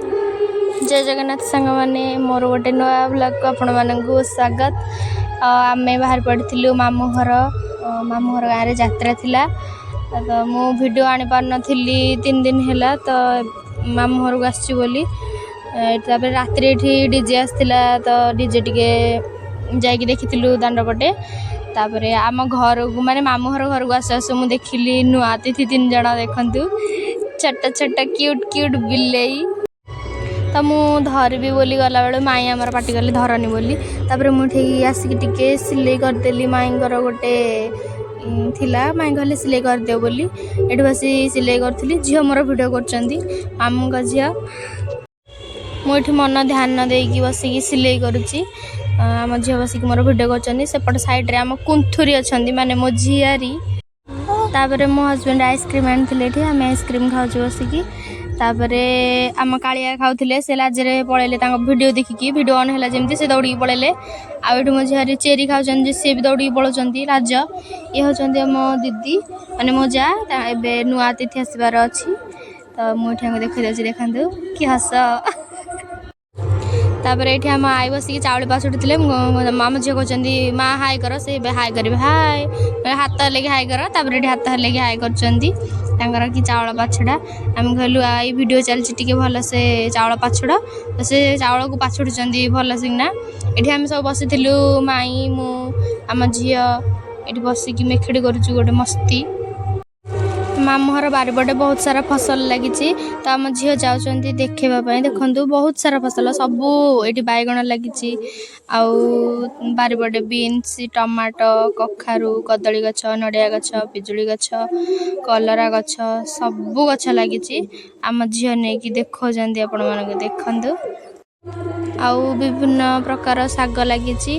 जय जगन्नाथ सांग मैंने मोर गोटे नुआ ब्लॉग को आपण मानक स्वागत। आम बाहर पड़ू मामू घर गाँव में यात्रा थिला तो मु वीडियो आनी पार नी 3 दिन है तो मामू घर को आसी बोली रात डीजे आसला तो डीजे टिके जाकि देखी दांडपटे तापर आम घर को माने मामू घर को आसु आसु मुझे देखिली नुआ अतिथि 3 जन देखु छोट छोट क्यूट क्यूट बिल्लई तो मु धरबी बोली गला बेलू माई आमर पाटी कले धरनी बोली तापर मुझे आसिक टिके सिलाई करदेली माईर गोटे थिला माई कहले सिलाई करदे बोली एठी बसी सिलाई करथली झियो मोर वीडियो करचंदी मामू का झियो मुझे मन ध्यान न देकी बसिकी सिलाई करुच्ची आम झियो बसिक मोर वीडियो करचंदी सेपट साइड रे आम कुंथुरी अछंदी माने मो झियारी तापर मो हस्बैंड आइसक्रीम आनी आम आइसक्रीम खाऊँ बसिकी तापर आम कालिया खाऊले से लाजरे पलैले वीडियो देखिकी वीडियो ऑन है जमी से दौड़ी पलैले आठ मो झियारी चेरी खाऊँ सी भी दौड़ी पलाउं लाज ये होती मो दीदी माने मो जा ए नुआ अतिथि आसबार अच्छी तो मुझे देखा देखा कि हस तापर ये आम आई बसिक चाउल पाछुटे माम झील कहते माँ हाई कर से हाई करेंगे हाई हाथ लगे हाई कर तापर ये हाथ लगे हाई कर कि चाउल पाछड़ा आम कहलु आई वीडियो चलती भल से चाउल पाछड़ तो से चाउल को पाछुड़ी भल से ये आम सब बसी माई मु आम झी ये बसिक मेखेड़ी करुचु गोटे मस्ती मामू घर बारिपटे बहुत सारा फसल लगी तो आम झील जाऊँच देखेवाई देखु बहुत सारा फसल सबू ये बैगण लगी बारिपटे बीन्स टमाटो कखारू कदली गछ नड़िया गछ पिजुली गछ कलरा गछ सबू गछ लगी आम झील नहीं देखा आपण मानक देखु आउ विभिन्न प्रकार शाग लगी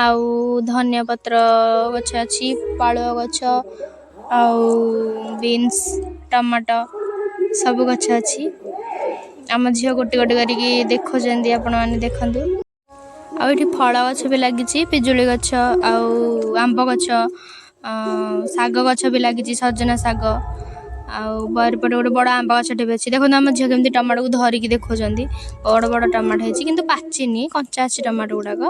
आउ धनिया पत्र गछ अच्छी पालुआ गछ आउ बीन्स टमाटो सब गछ अच्छी आम झील गोटे गोटे करके देखुं आपण मैंने देखु आठ फल गछ भी लगी पिजुली गछ आउ आंब गछ शाग गछ भी लगी सजना शाग बारिपटे गोटे बड़ आंब गछटे भी अच्छी देखो आम झील केमती टमाटो को धरिकी देखुं बड़ बड़ टमाटो होती कि पाचिनी कंचा अच्छी टमाटो गुड़ाक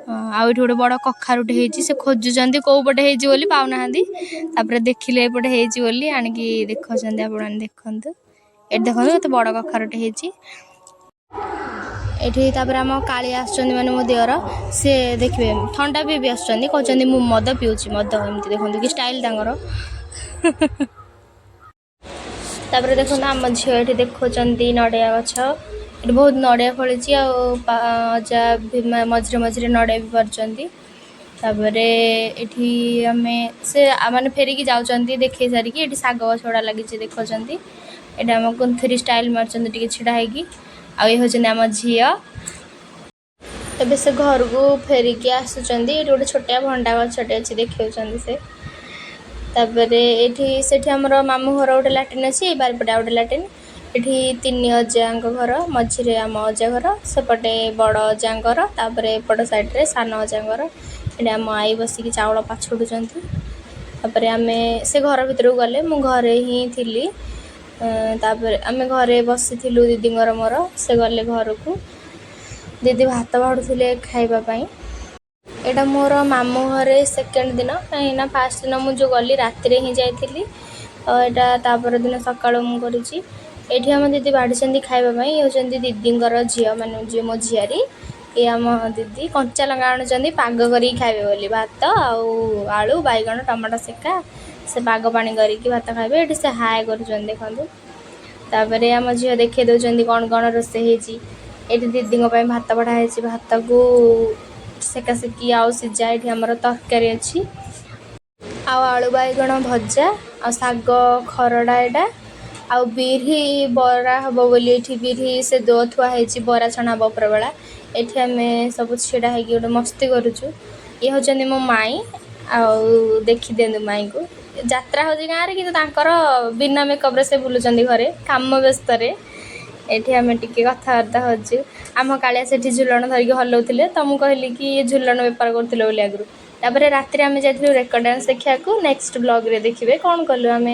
आठ गोटे बड़ कखारुटे होती से खोजुंट कौ पटे होती पाऊना देखिले एपटे होती आणिकी देखुं आप देखु ये देखो ये बड़ कखारुटे होती ये आम काली आने मो देवर सी देखिए ठंडा भी आसुँच कहते मु मद पीऊँच मद एमती देखो कि स्टाइल तापर देखो आम झील ये देखुं नड़िया गछ ये बहुत नड़िया फली आजा मझे मझे नड़िया भी पार ये आम से मैंने फेरिकी जाऊँ देखे सारिकी ये शाग गछ गुड़ा लगी देखुं ये आम कुंथुरी स्टाइल मार्च छिड़ा होगी आई हूँ आम झील एबे से घर को फेरिकी आसुँच ये गोटे छोटिया भंडा गछटे अच्छी देखा से तापर ये आमर मामू घर गोटे लाट्रिन अच्छी बारिपटे गोटे लाट्रिन ये 3 अजा घर मझे आम अजा घर सेपटे बड़ अजा तापर एपट साइड्रे सान अजा ये आम आई बसिक चाउल पाछुड़ुंट तापर आम से घर भर गले मु घरे ही थी तापर आम घरे बसी दीदी मोर से गले घर को दीदी भात बाढ़ुले खावाई एटा मोर मामू घरे सेकेंड दिन कहीं फास्ट दिन मुझे गली रात ही जाइली तो यहाँ तापर दिन सका मुझे आम दीदी बाढ़ी खावाई ये हूँ दीदीर झील मान जी मो झियारी ये आम दीदी कंचा लंका आणुंट पाग कर खाइबे बोली भात आलू बैगण टमाटो सेका से पाग पानी करके भात खाइबे ये से हाय कर देखु तापर आम झील देखे दौरान कौन कौन रोषे ये दीदी भात बढ़ाई भात को सेका सेकी आउ सीझा ये आमर तरकारी अच्छी आलू बैगण भजा आ शाग खरड़ा एटा आउ बिरी बरा हम बोली बिरी से दो थुआई बरा छणा हम उपर बेला ये आम सब छिड़ा हो गोटे मस्ती करुचु ये हूँ मो माई आउ देखी दिंतु माई को यात्रा हो गाँव में कि बिना मेकअप से बुलूँ घरे काम व्यस्त ये आम टे कथबार्ता होचु आम कालिया से झुलन धरिकी हलाऊे तो मुझे कहली कि ये झुलन बेपार करूँ बोली आगु तापर रात आम जाइलु रेकर्ड डांस देखा नेक्स्ट ब्लॉग रे देखिए कौन कलु आम।